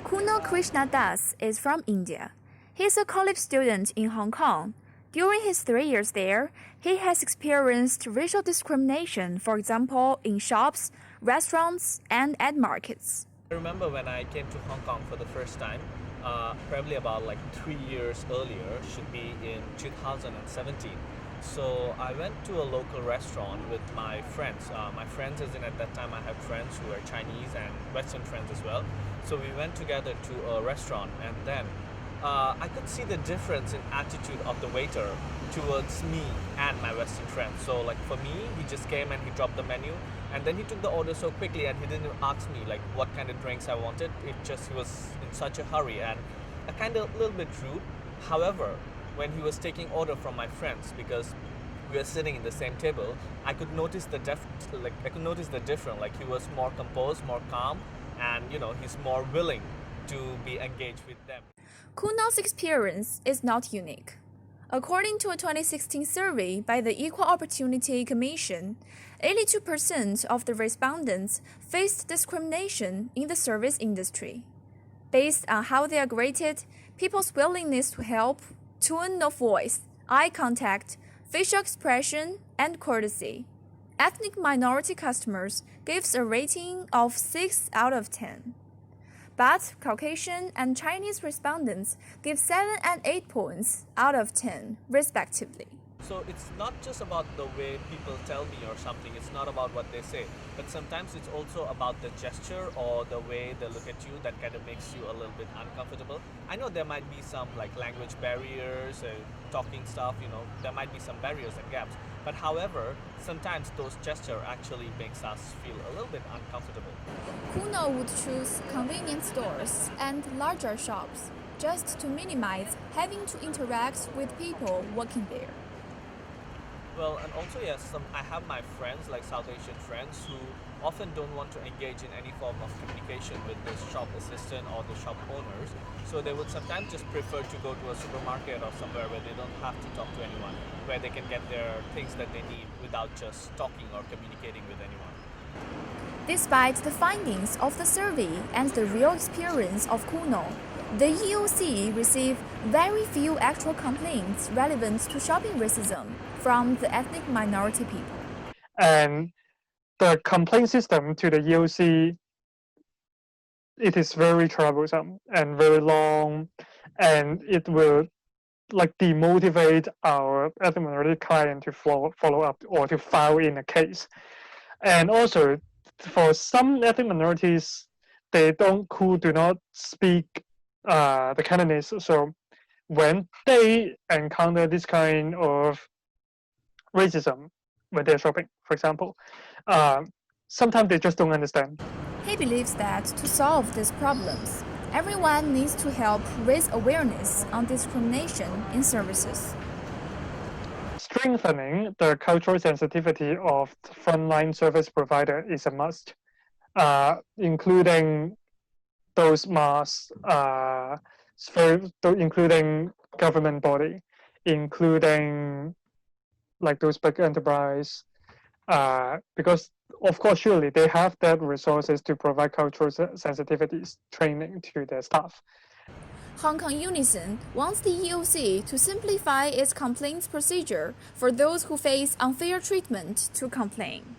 Kunal Krishna Das is from India. He's a college student in Hong Kong. During his 3 years there, he has experienced racial discrimination, for example, in shops, restaurants, and at markets. I remember when I came to Hong Kong for the first time, probably about like 3 years earlier, should be in 2017. So I went to a local restaurant with my friends. My friends, as in at that time, I had friends who were Chinese and Western friends as well. So we went together to a restaurant, and then I could see the difference in attitude of the waiter towards me and my Western friends. So like for me, he just came and he dropped the menu, and then he took the order so quickly, and he didn't even ask me like what kind of drinks I wanted. He was in such a hurry and a kind of a little bit rude. However, when he was taking order from my friends, because we were sitting in the same table, I could notice the difference. Like he was more composed, more calm, and he's more willing to be engaged with them. Kunal's experience is not unique. According to a 2016 survey by the Equal Opportunity Commission, 82% of the respondents faced discrimination in the service industry. Based on how they are graded, people's willingness to help, tone of voice, eye contact, facial expression, and courtesy, ethnic minority customers gives a rating of 6 out of 10. But Caucasian and Chinese respondents give 7 and 8 points out of 10, respectively. So it's not just about the way people tell me or something, it's not about what they say, but sometimes it's also about the gesture or the way they look at you that kind of makes you a little bit uncomfortable. I know there might be some like language barriers, talking stuff, there might be some barriers and gaps, but however, sometimes those gestures actually makes us feel a little bit uncomfortable. Kunal would choose convenience stores and larger shops just to minimize having to interact with people working there. Well, and also yes, I have my friends, like South Asian friends, who often don't want to engage in any form of communication with the shop assistant or the shop owners. So they would sometimes just prefer to go to a supermarket or somewhere where they don't have to talk to anyone, where they can get their things that they need without just talking or communicating with anyone. Despite the findings of the survey and the real experience of Kunal, the EOC received very few actual complaints relevant to shopping racism from the ethnic minority people. And the complaint system to the EOC, it is very troublesome and very long, and it will like demotivate our ethnic minority client to follow up or to file in a case. And also, for some ethnic minorities, who do not speak the Cantonese. So when they encounter this kind of racism when they're shopping, for example, sometimes they just don't understand. He believes that to solve these problems, everyone needs to help raise awareness on discrimination in services. Strengthening the cultural sensitivity of frontline service provider is a must, including those including government body, including like those big enterprise, because of course surely they have that resources to provide cultural sensitivities training to their staff. Hong Kong Unison wants the EOC to simplify its complaints procedure for those who face unfair treatment to complain.